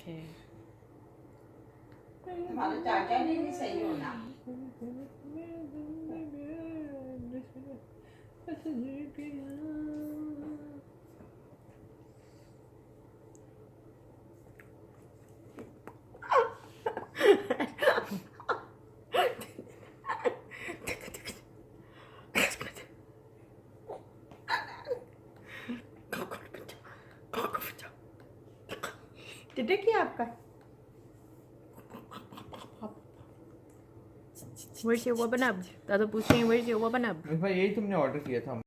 Okay. हमारा चाचा नहीं सही होना। टिटे क्या आपका? Where's your wabanab? दादा पूछ रहे हैं where's your wabanab? भाई यही तुमने ऑर्डर किया था।